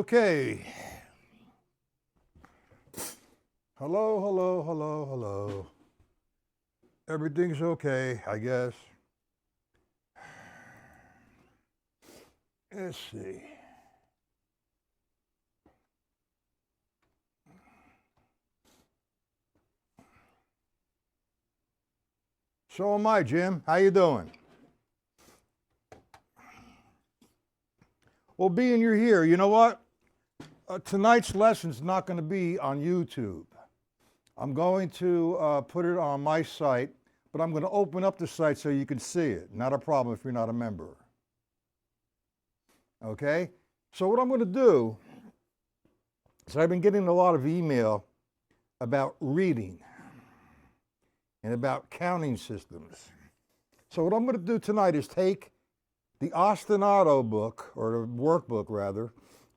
Okay. Hello, hello, hello, hello. Everything's okay, I guess. Let's see. So am I, Jim. How you doing? Well, being you're here, you know what? Tonight's lesson's not going to be on YouTube. I'm going to put it on my site, but I'm going to open up the site so you can see it. Not a problem if you're not a member. Okay? So what I'm going to do is I've been getting a lot of email about reading and about counting systems. So what I'm going to do tonight is take the ostinato book, or the workbook rather,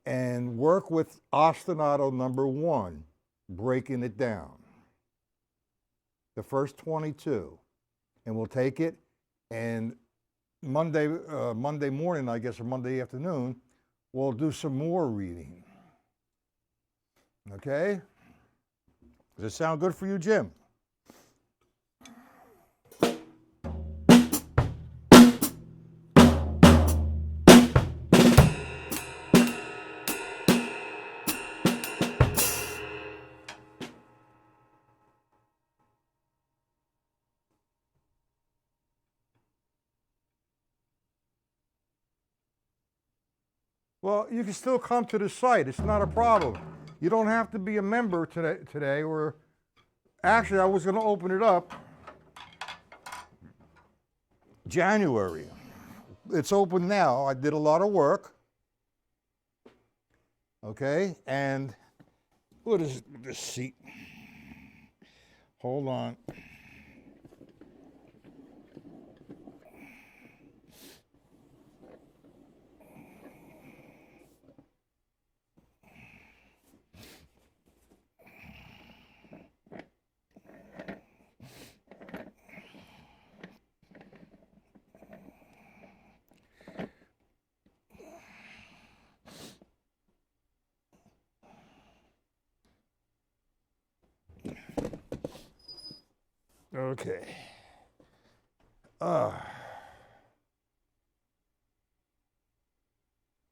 and work with ostinato number 1, breaking it down. The first 22. And we'll take it, and Monday morning, I guess, or Monday afternoon, we'll do some more reading. Okay? Does it sound good for you, Jim? Well, you can still come to the site. It's not a problem. You don't have to be a member today, or actually I was going to open it up January. It's open now. I did a lot of work. Okay, and what is this seat? Hold on. Okay.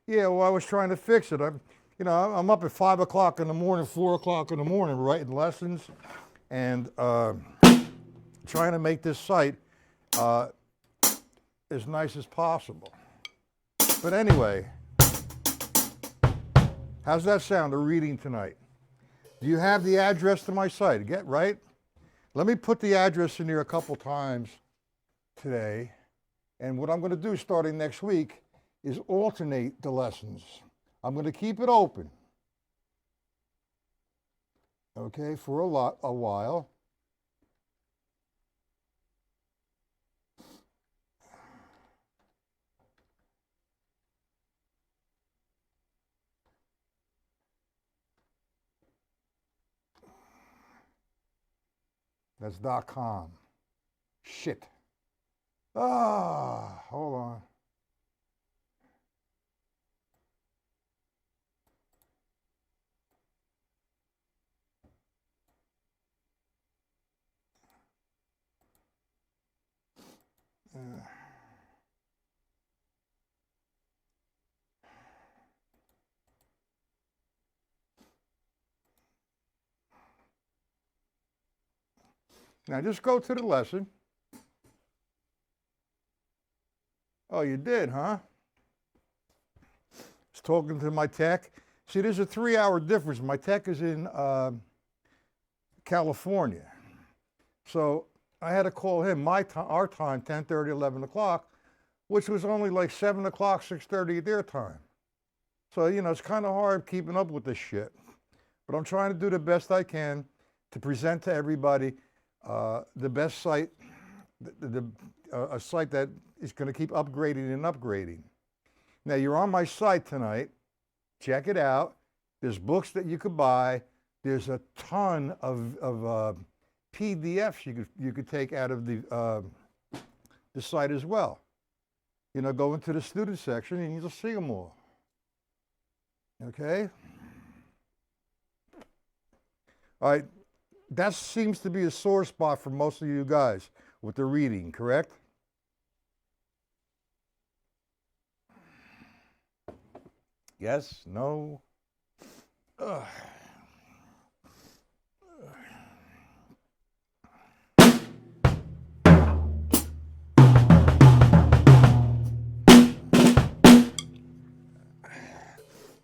Yeah, well, I was trying to fix it. I'm up at 5 o'clock in the morning, 4 o'clock in the morning, writing lessons, and trying to make this site as nice as possible. But anyway, how's that sound, a reading tonight? Do you have the address to my site? Right? Let me put the address in here a couple times today. And what I'm going to do starting next week is alternate the lessons. I'm going to keep it open, okay, for a while. That's .com. Shit. Hold on. Now just go to the lesson. Oh, you did, huh? I was talking to my tech. See, there's a 3-hour difference. My tech is in California. So I had to call him our time, 10:30, 11 o'clock, which was only like 7 o'clock, 6:30 their time. So, it's kind of hard keeping up with this shit. But I'm trying to do the best I can to present to everybody the best site, a site that is going to keep upgrading and upgrading. Now, you're on my site tonight. Check it out. There's books that you could buy. There's a ton of PDFs you could take out of the site as well. Go into the student section and you'll see them all. Okay? All right, that seems to be a sore spot for most of you guys with the reading, correct? Yes? No? Ugh.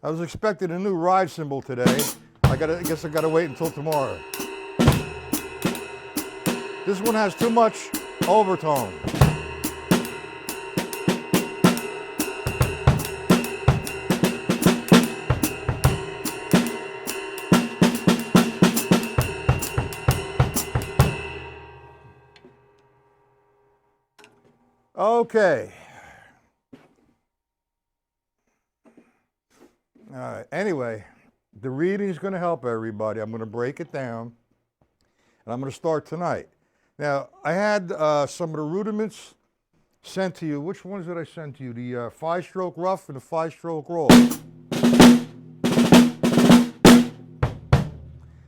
I was expecting a new ride cymbal today. I guess I gotta wait until tomorrow. This one has too much overtone. Okay. All right. Anyway, the reading is going to help everybody. I'm going to break it down, and I'm going to start tonight. Now, I had some of the rudiments sent to you. Which ones did I send to you? The 5-stroke rough and the 5-stroke roll.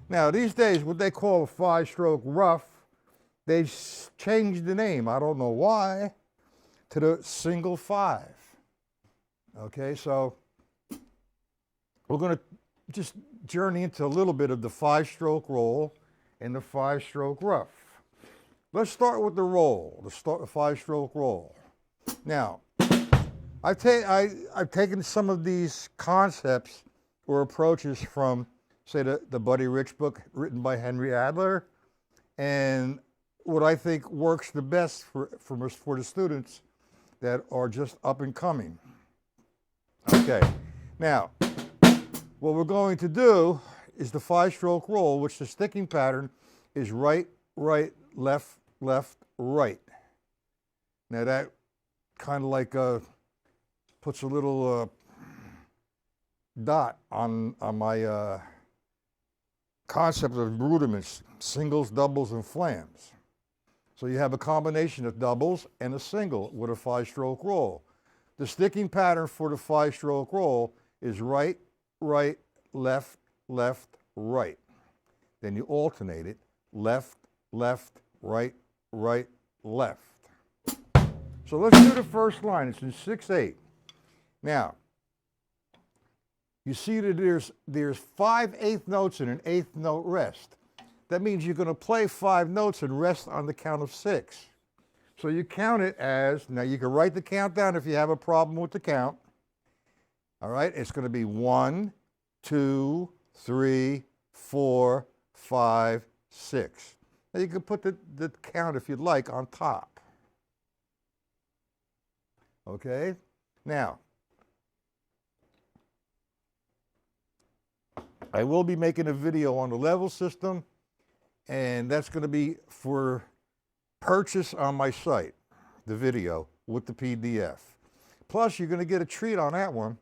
Now, these days, what they call a 5-stroke rough, they've changed the name. I don't know why, to the single 5. Okay, so we're going to just journey into a little bit of the 5-stroke roll and the 5-stroke rough. Let's start with the roll, the 5-stroke roll. Now, I've taken some of these concepts or approaches from, say, the Buddy Rich book written by Henry Adler, and what I think works the best for the students that are just up and coming. Okay, now, what we're going to do is the 5-stroke roll, which the sticking pattern is right, right, left, left, right. Now that kind of like puts a little dot on my concept of rudiments, singles, doubles, and flams. So you have a combination of doubles and a single with a 5-stroke roll. The sticking pattern for the 5-stroke roll is right, right, left, left, right. Then you alternate it, left, left, right, right, left. So let's do the first line. It's in 6/8. Now, you see that there's 5 eighth notes and an eighth note rest. That means you're going to play 5 notes and rest on the count of 6. So you count it as, now you can write the count down if you have a problem with the count. All right, it's going to be 1, 2, 3, 4, 5, 6. Now you can put the count, if you'd like, on top. Okay, now, I will be making a video on the level system, and that's going to be for purchase on my site, the video with the PDF. Plus, you're going to get a treat on that one,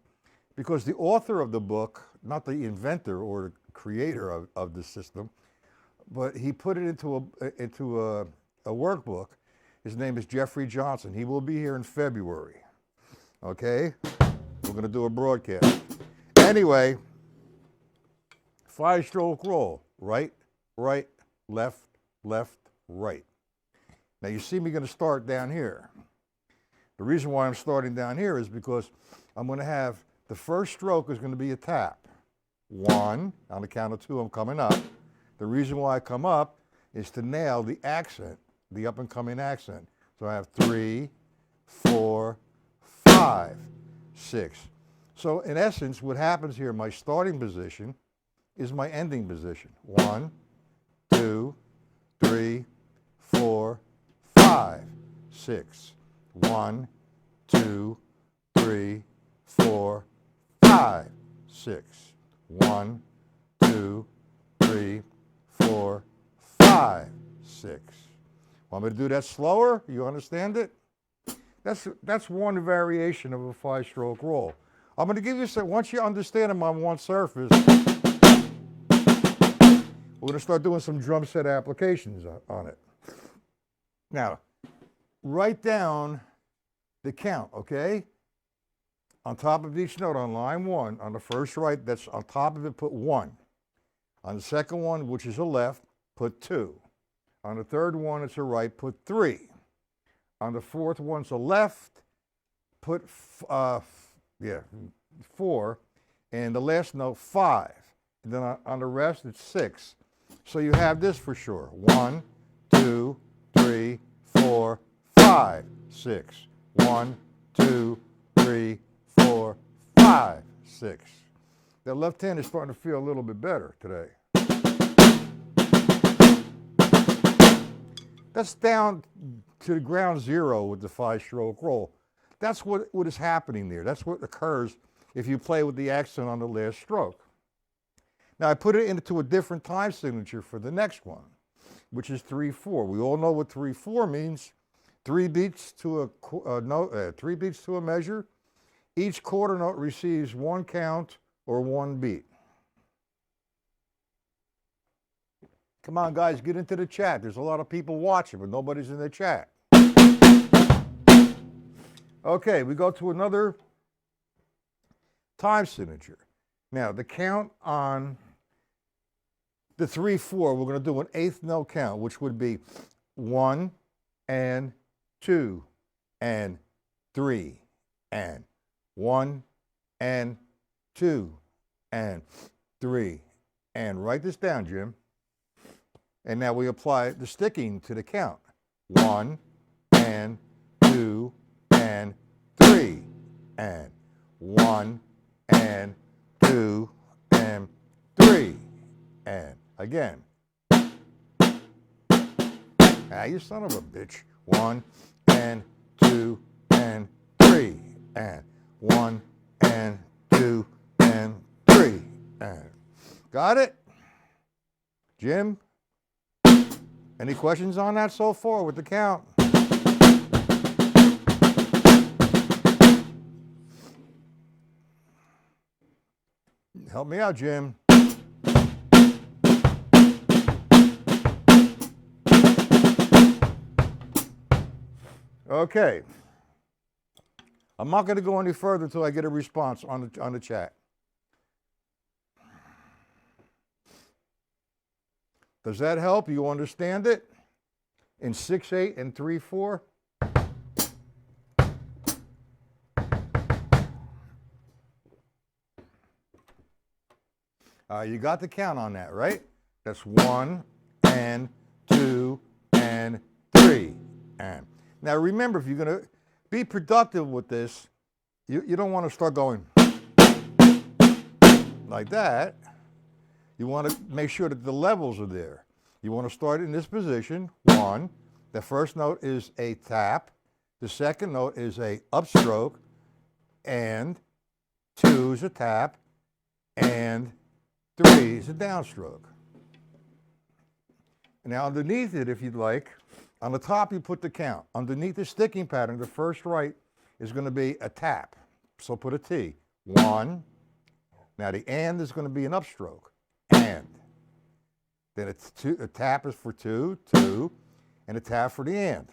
because the author of the book, not the inventor or the creator of the system, but he put it into a workbook. His name is Jeffrey Johnson. He will be here in February. Okay? We're going to do a broadcast. Anyway, 5-stroke roll. Right, right, left, left, right. Now you see me going to start down here. The reason why I'm starting down here is because I'm going to have the first stroke is going to be a tap. 1, on the count of 2, I'm coming up. The reason why I come up is to nail the accent, the up and coming accent. So I have 3, 4, 5, 6. So in essence, what happens here, my starting position is my ending position. 1, 2, 3, 4, 5, 6. 1, 2, 3, 4, 5, 6. 1, 2, 3, 4, 5, 6. Want me to do that slower? You understand it? That's one variation of a 5-stroke roll. I'm going to give you some, once you understand them on one surface, we're going to start doing some drum set applications on it. Now, write down the count, okay? On top of each note on line 1, on the first right, that's on top of it, put 1. On the second one, which is a left, put 2. On the third one, it's a right, put 3. On the fourth one's a left, put 4. And the last note, 5. And then on the rest, it's 6. So you have this for sure. 1, 2, 3, 4, 5, 6. 1, 2, 3, 4, 5, 6. That left hand is starting to feel a little bit better today. That's down to ground zero with the 5-stroke roll. That's what is happening there. That's what occurs if you play with the accent on the last stroke. Now I put it into a different time signature for the next one, which is 3/4. We all know what 3/4 means. 3 beats to a note, 3 beats to a measure. Each quarter note receives 1 count or 1 beat. Come on, guys, get into the chat. There's a lot of people watching, but nobody's in the chat. Okay, we go to another time signature. Now, the count on the 3/4, we're going to do an 8th note count, which would be 1 and 2 and 3 and 1 and 2 and 3 and write this down, Jim. And now we apply the sticking to the count. 1 and 2 and 3 and 1 and 2 and 3 and again. You son of a bitch. 1 and 2 and 3 and 1 and 2 and 3 and. Got it? Jim? Any questions on that so far with the count? Help me out, Jim. Okay. I'm not going to go any further until I get a response on the chat. Does that help? You understand it? In 6/8 and 3/4? You got the count on that, right? That's 1 and 2 and 3 and. Now remember, if you're going to be productive with this, you don't want to start going like that. You want to make sure that the levels are there. You want to start in this position. 1, the first note is a tap. The second note is a upstroke. And 2 is a tap. And 3 is a downstroke. Now underneath it, if you'd like, on the top you put the count. Underneath the sticking pattern, the first right is going to be a tap. So put a T. 1. Now the and is going to be an upstroke. And. Then a tap is for 2, 2, and a tap for the and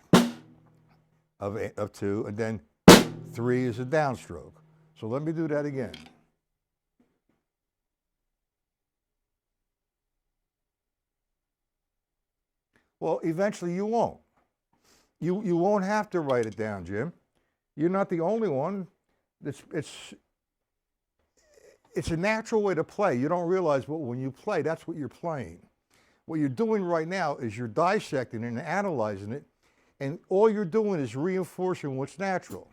of 2, and then 3 is a downstroke. So let me do that again. Well, eventually you won't. You won't have to write it down, Jim. You're not the only one. It's a natural way to play. You don't realize, but when you play, that's what you're playing. What you're doing right now is you're dissecting it and analyzing it, and all you're doing is reinforcing what's natural.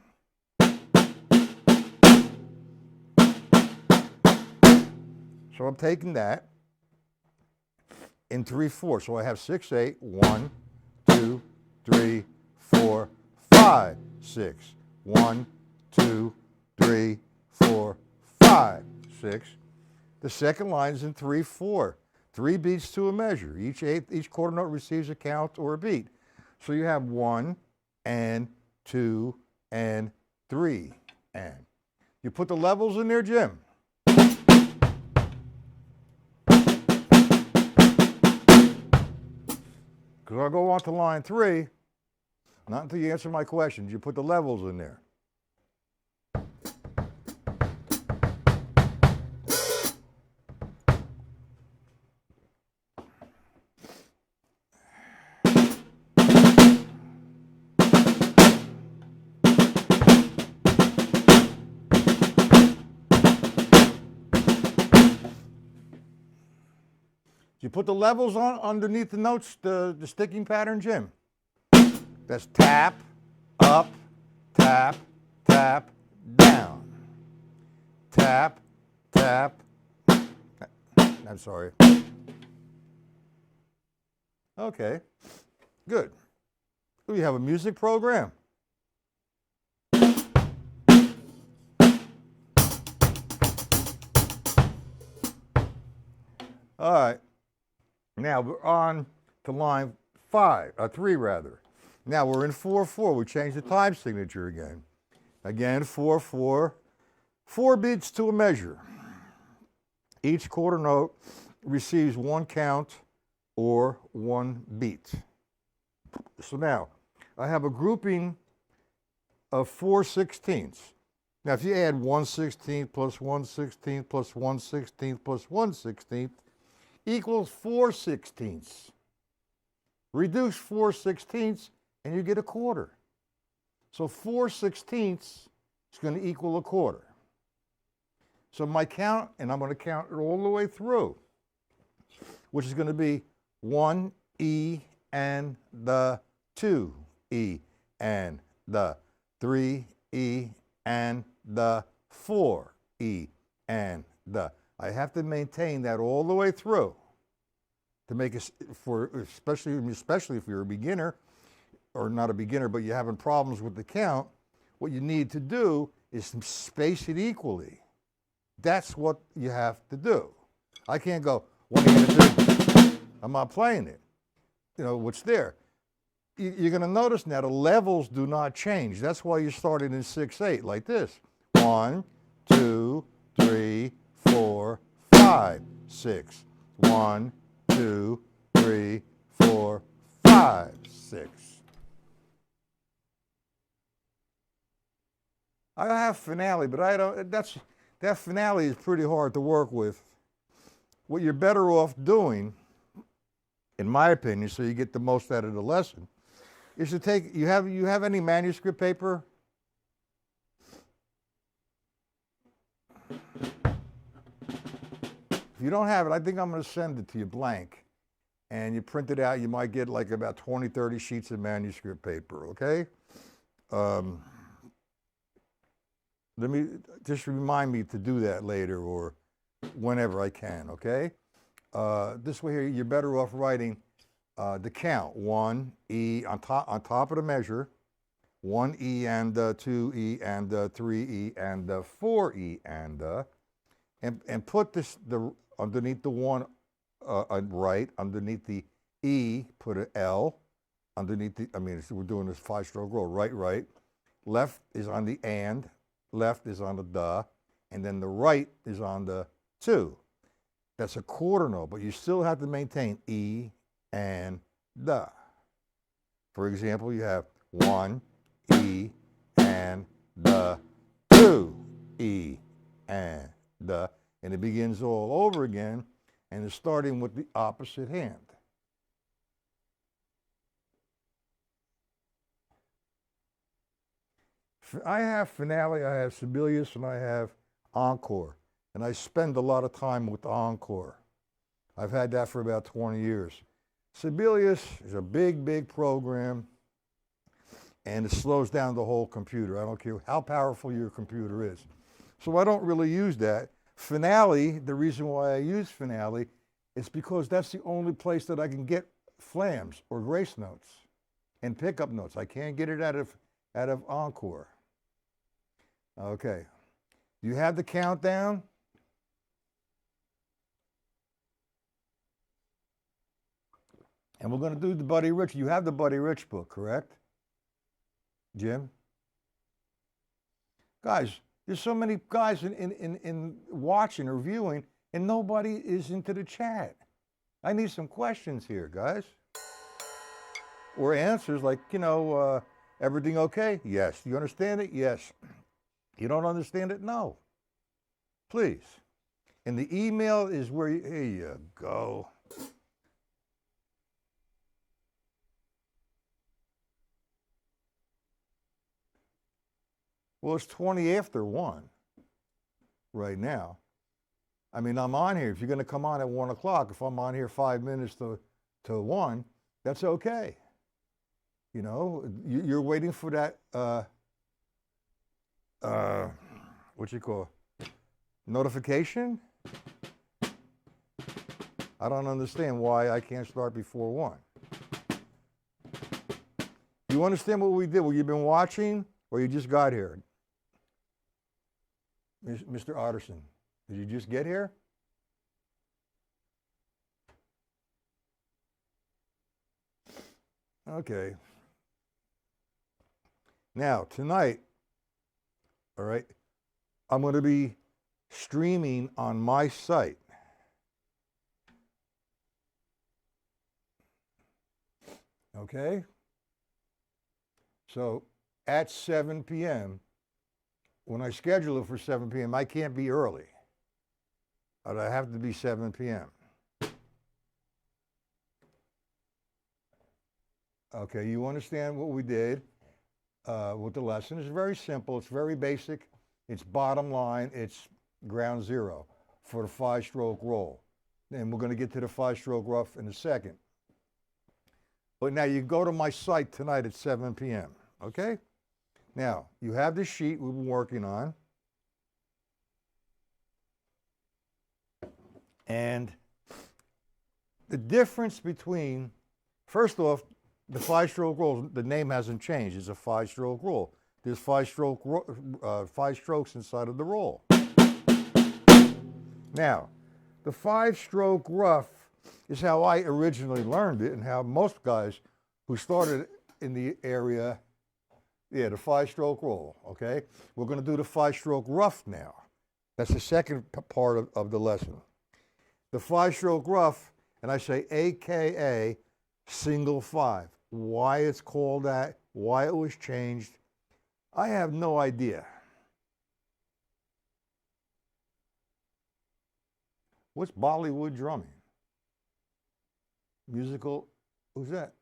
So I'm taking that in 3/4. So I have 6/8, 1, 2, 3, 4, 5, 6. 1, 2, 3, 4, 5, 6. The second line is in 3/4. 3 beats to a measure. Each quarter note receives a count or a beat. So you have 1 and 2 and 3 and. You put the levels in there, Jim? Because I'll go on to line 3. Not until you answer my question. You put the levels in there. You put the levels on underneath the notes, the sticking pattern, Jim. That's tap, up, tap, tap, down. Tap, tap. I'm sorry. Okay, good. We have a music program. All right. Now we're on to line 3 rather. Now we're in 4/4. We changed the time signature again. Again, 4/4. 4 beats to a measure. Each quarter note receives 1 count or 1 beat. So now I have a grouping of 4/16. Now if you add 1/16 plus 1/16 plus 1/16 plus 1/16 equals 4/16. Reduce 4/16 and you get a quarter. So 4/16 is going to equal a quarter. So my count, and I'm going to count it all the way through, which is going to be 1E and the 2E and the 3E and the 4E and the. I have to maintain that all the way through to make it for, especially if you're a beginner, or not a beginner, but you're having problems with the count. What you need to do is space it equally. That's what you have to do. I can't go, what are you going to do? I'm not playing it. You know, what's there. You're going to notice now the levels do not change. That's why you started in 6/8 like this. 1, 2, 3, 4, 5, 6. 1, 2, 3, 4, 5, 6. I have finale, but I don't. That finale is pretty hard to work with. What you're better off doing, in my opinion, so you get the most out of the lesson, is to take. You have any manuscript paper? If you don't have it, I think I'm going to send it to you blank. And you print it out, you might get like about 20, 30 sheets of manuscript paper, okay? Let me, just remind me to do that later or whenever I can, okay? This way here, you're better off writing the count, 1E, on top of the measure, 1E and 2E and 3E and 4E and put this underneath the 1 right, underneath the E, put an L, underneath the, we're doing this 5-stroke roll, right, left is on the and, left is on the, and then the right is on the 2. That's a quarter note, but you still have to maintain E and the. For example, you have 1 E and the 2 E and the, and it begins all over again, and it's starting with the opposite hand. I have finale, I have Sibelius, and I have encore. And I spend a lot of time with encore. I've had that for about 20 years. Sibelius is a big, big program, and it slows down the whole computer. I don't care how powerful your computer is. So I don't really use that. Finale, the reason why I use finale is because that's the only place that I can get flams or grace notes and pickup notes. I can't get it out of encore. Okay. Do you have the countdown? And we're going to do the Buddy Rich. You have the Buddy Rich book, correct? Jim? Guys, there's so many guys in watching or viewing, and nobody is into the chat. I need some questions here, guys. Or answers like, everything okay? Yes. Do you understand it? Yes. You don't understand it? No. Please. And the email is where here you go. Well, it's 20 after 1 right now. I mean, I'm on here. If you're going to come on at 1 o'clock, if I'm on here 5 minutes to 1, that's okay. You know, you're waiting for that, what you call, notification? I don't understand why I can't start before 1. You understand what we did? Well, you've been watching or you just got here? Mr. Otterson, did you just get here? Okay. Now, tonight, all right, I'm going to be streaming on my site. Okay? So, at 7 p.m., when I schedule it for 7 p.m., I can't be early. I have to be 7 p.m. Okay, you understand what we did with the lesson. It's very simple. It's very basic. It's bottom line. It's ground zero for the 5-stroke roll. And we're going to get to the 5-stroke rough in a second. But now you go to my site tonight at 7 p.m., okay? Now, you have the sheet we've been working on. And the difference between, first off, the 5-stroke roll, the name hasn't changed. It's a 5-stroke roll. There's 5 strokes inside of the roll. Now, the 5-stroke rough is how I originally learned it and how most guys who started in the area, the 5-stroke roll, okay? We're going to do the 5-stroke rough now. That's the second part of the lesson. The 5-stroke rough, and I say AKA single 5. Why it's called that, why it was changed, I have no idea. What's Bollywood drumming? Musical, who's that?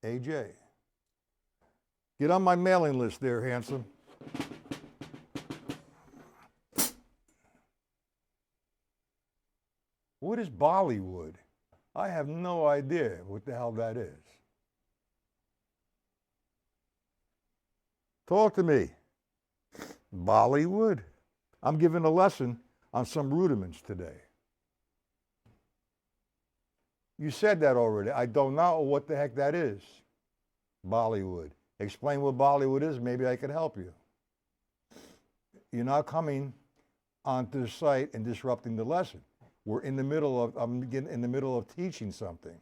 AJ. Get on my mailing list there, handsome. What is Bollywood? I have no idea what the hell that is. Talk to me. Bollywood? I'm giving a lesson on some rudiments today. You said that already. I don't know what the heck that is. Bollywood. Explain what Bollywood is. Maybe I can help you. You're not coming onto the site and disrupting the lesson. I'm in the middle of teaching something.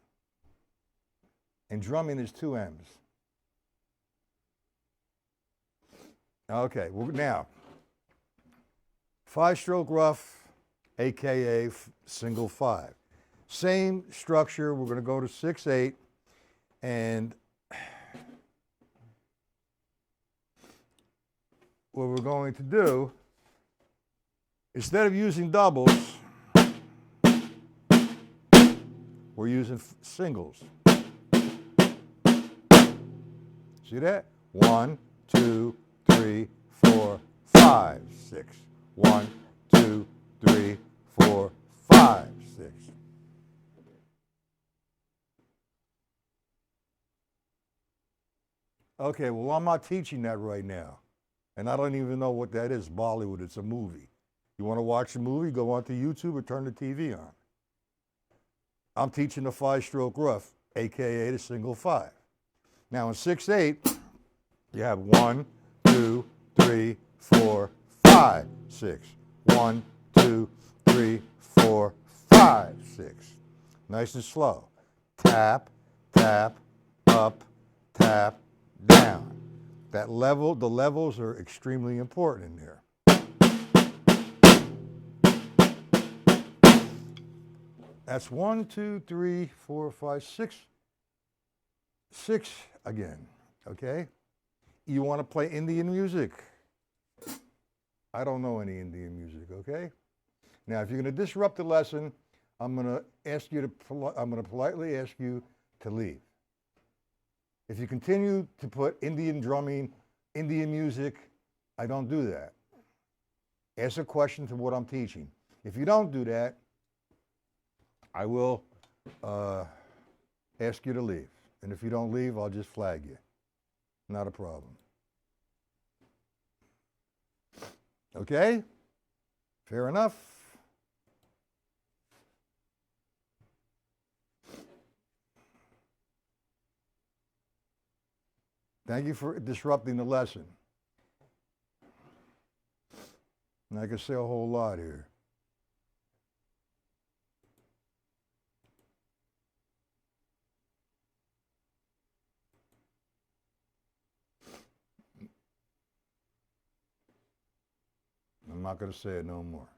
And drumming is 2 M's. Okay, well now, 5-stroke rough, AKA single 5. Same structure, we're going to go to 6/8, and what we're going to do, instead of using doubles, we're using singles. See that? 1, 2, 3, 4, 5, 6. 1, 2, 3, 4, 5, 6. Okay, well, I'm not teaching that right now. And I don't even know what that is, Bollywood. It's a movie. You want to watch a movie, go onto YouTube or turn the TV on. I'm teaching the 5-stroke rough, AKA the single 5. Now in 6/8, you have 1, 2, 3, 4, 5, 6. 1, 2, 3, 4, 5, 6. Nice and slow. Tap, tap, up, tap, down. The levels are extremely important in there. That's 1, 2, 3, 4, 5, 6. 6 again, okay? You want to play Indian music? I don't know any Indian music, okay? Now, if you're going to disrupt the lesson, I'm going to politely ask you to leave. If you continue to put Indian drumming, Indian music, I don't do that. Ask a question to what I'm teaching. If you don't do that, I will ask you to leave. And if you don't leave, I'll just flag you. Not a problem. Okay? Fair enough? Thank you for disrupting the lesson. And I could say a whole lot here. I'm not going to say it no more.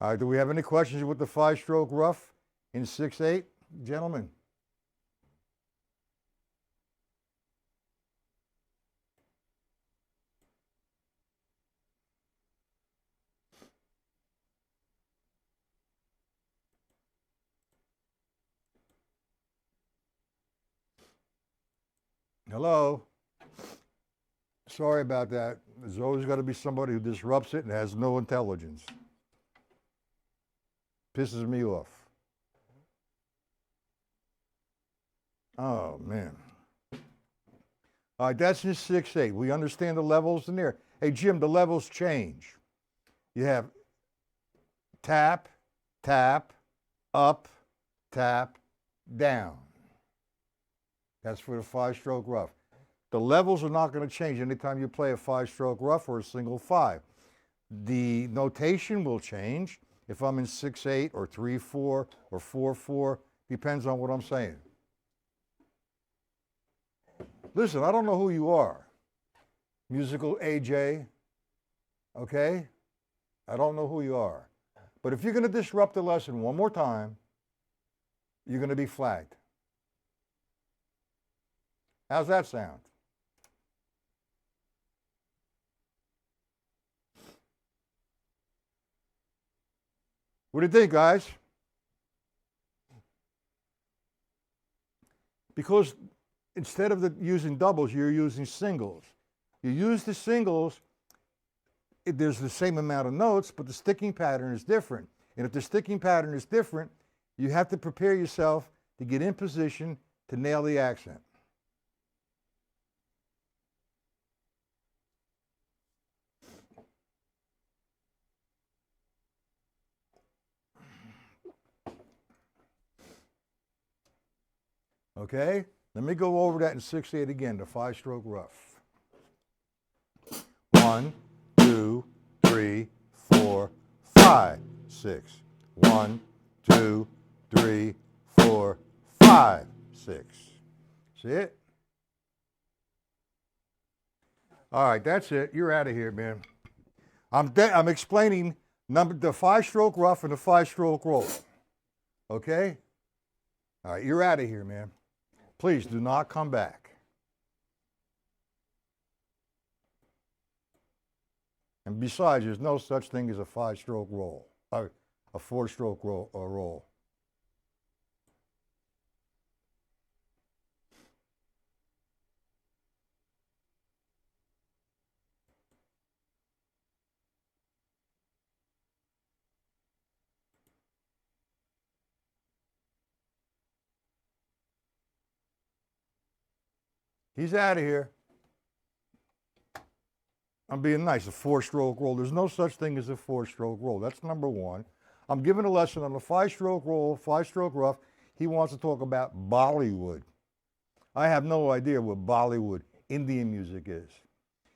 All right, do we have any questions with the 5-stroke rough in 6/8, gentlemen? Hello? Sorry about that. There's always got to be somebody who disrupts it and has no intelligence. Pisses me off. Oh, man. All right, that's just 6/8. We understand the levels in there. Hey, Jim, the levels change. You have tap, tap, up, tap, down. That's for the 5-stroke rough. The levels are not going to change anytime you play a 5-stroke rough or a single 5. The notation will change if I'm in 6/8 or 3/4 or 4/4. Depends on what I'm saying. Listen, I don't know who you are. Musical AJ, okay? I don't know who you are. But if you're going to disrupt the lesson one more time, you're going to be flagged. How's that sound? What do you think, guys? Because instead of using doubles, you're using singles. You use the singles, there's the same amount of notes, but the sticking pattern is different. And if the sticking pattern is different, you have to prepare yourself to get in position to nail the accent. Okay? Let me go over that in 6/8 again, the 5-stroke rough. 1, 2, 3, 4, 5, 6. 1, 2, 3, 4, 5, 6. See it? All right, that's it. You're out of here, man. I'm explaining the 5-stroke rough and the 5-stroke roll. Okay? All right, you're out of here, man. Please do not come back. And besides, there's no such thing as a 5-stroke roll, or a 4-stroke roll. He's out of here. I'm being nice, a 4-stroke roll. There's no such thing as a 4-stroke roll. That's number one. I'm giving a lesson on the 5-stroke roll, 5-stroke rough. He wants to talk about Bollywood. I have no idea what Bollywood, Indian music is.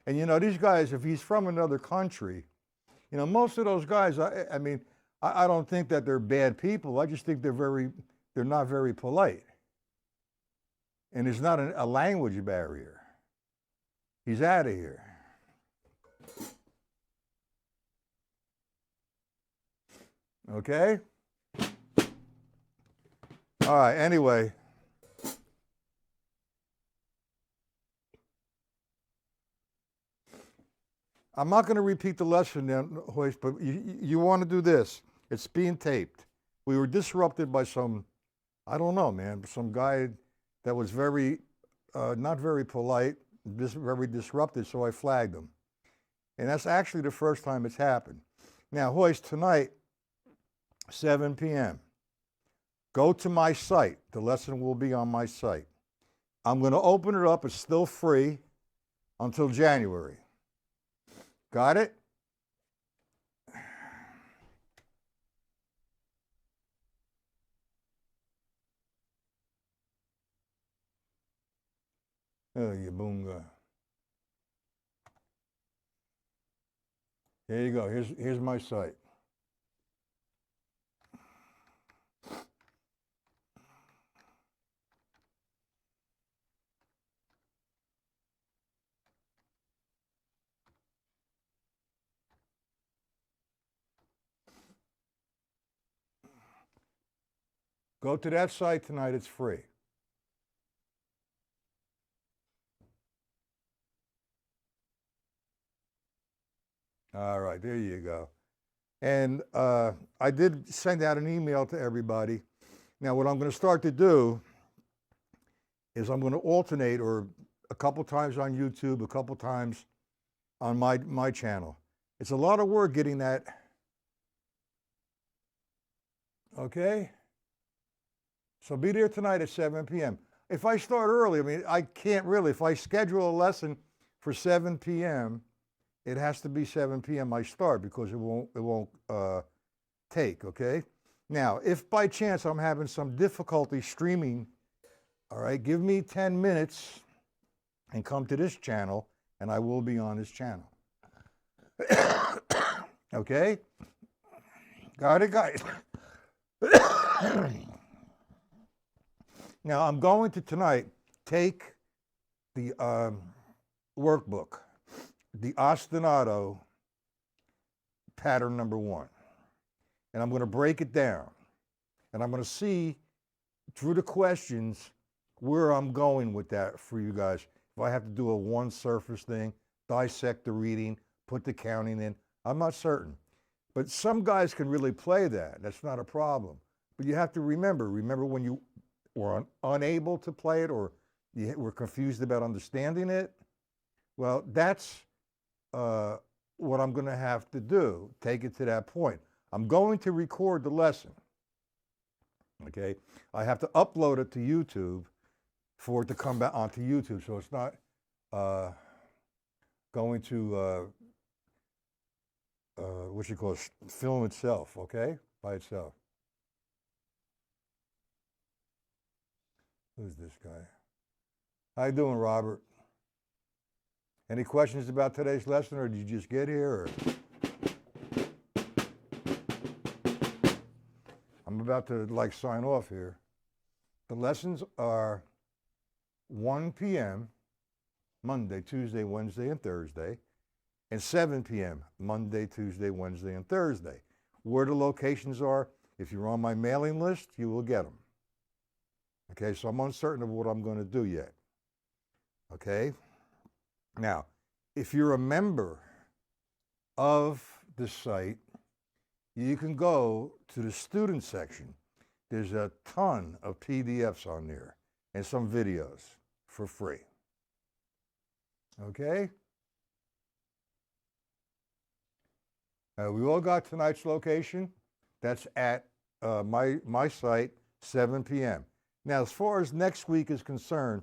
And you know, these guys, if he's from another country, you know, most of those guys, I don't think that they're bad people. I just think they're not very polite. And there's not a language barrier. He's out of here. Okay? All right, anyway. I'm not going to repeat the lesson then, Hoist, but you want to do this. It's being taped. We were disrupted by some, I don't know, man, some guy that was not very polite, very disruptive, so I flagged him. And that's actually the first time it's happened. Now, Hoist, tonight, 7 p.m., go to my site. The lesson will be on my site. I'm going to open it up. It's still free until January. Got it? Oh, you boonga. There you go. Here's my site. Go to that site tonight. It's free. All right, there you go. And I did send out an email to everybody. Now, what I'm going to start to do is I'm going to alternate, or a couple times on YouTube, a couple times on my channel. It's a lot of work getting that. Okay? So be there tonight at 7 p.m. If I start early, I mean, I can't really. If I schedule a lesson for 7 p.m., it has to be 7 p.m. I start, because it won't take, okay? Now, if by chance I'm having some difficulty streaming, all right, give me 10 minutes and come to this channel, and I will be on this channel. Okay? Got it, guys? Now, I'm going to tonight take the workbook, the ostinato pattern number 1, and I'm going to break it down, and I'm going to see through the questions where I'm going with that for you guys. If I have to do a one surface thing, dissect the reading, put the counting in, I'm not certain. But some guys can really play that. That's not a problem. But you have to remember when you were unable to play it, or you were confused about understanding it, well, that's what I'm going to have to do, take it to that point. I'm going to record the lesson, okay? I have to upload it to YouTube for it to come back onto YouTube, so it's not going to, what you call it, film itself, okay, by itself. Who's this guy? How you doing, Robert? Any questions about today's lesson, or did you just get here? Or? I'm about to sign off here. The lessons are 1 p.m. Monday, Tuesday, Wednesday, and Thursday, and 7 p.m. Monday, Tuesday, Wednesday, and Thursday. Where the locations are, if you're on my mailing list, you will get them. Okay, so I'm uncertain of what I'm going to do yet. Okay? Now, if you're a member of the site, you can go to the student section. There's a ton of PDFs on there and some videos for free. Okay? We all got tonight's location. That's at my site, 7 p.m. Now, as far as next week is concerned,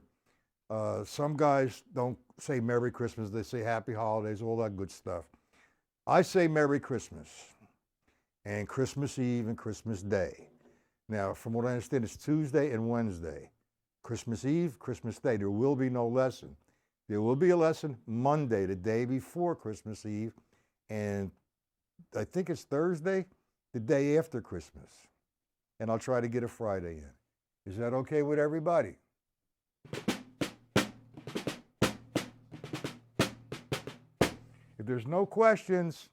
some guys don't say Merry Christmas. They say Happy Holidays, all that good stuff. I say Merry Christmas and Christmas Eve and Christmas Day. Now, from what I understand, it's Tuesday and Wednesday. Christmas Eve, Christmas Day. There will be no lesson. There will be a lesson Monday, the day before Christmas Eve, and I think it's Thursday, the day after Christmas. And I'll try to get a Friday in. Is that okay with everybody? If there's no questions,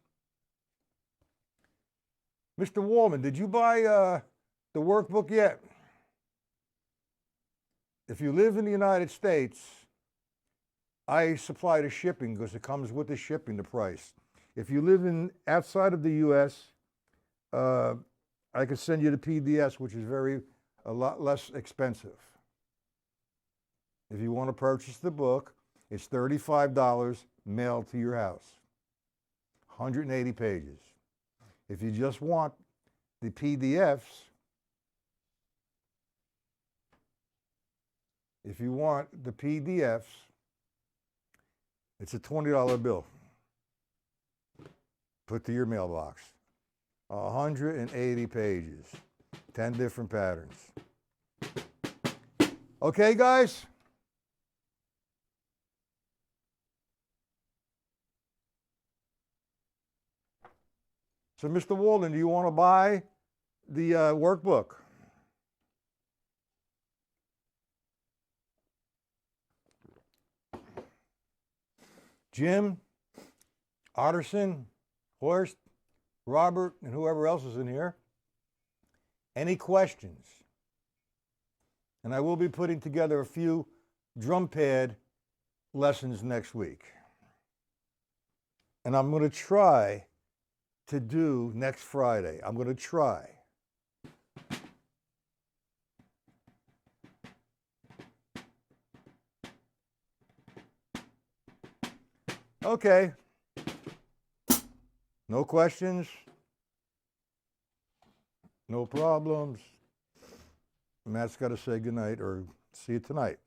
Mr. Wallman, did you buy the workbook yet? If you live in the United States, I supply the shipping because it comes with the shipping, the price. If you live outside of the U.S., I could send you the PDFs, which is a lot less expensive. If you want to purchase the book, it's $35 mailed to your house. 180 pages. If you just want the PDFs, it's a $20 bill. Put to your mailbox. 180 pages, 10 different patterns. Okay, guys? So, Mr. Walden, do you want to buy the workbook? Jim, Otterson, Horst, Robert, and whoever else is in here, any questions? And I will be putting together a few drum pad lessons next week. And I'm going to try to do next Friday. I'm going to try. Okay. No questions? No problems? Matt's got to say goodnight or see you tonight.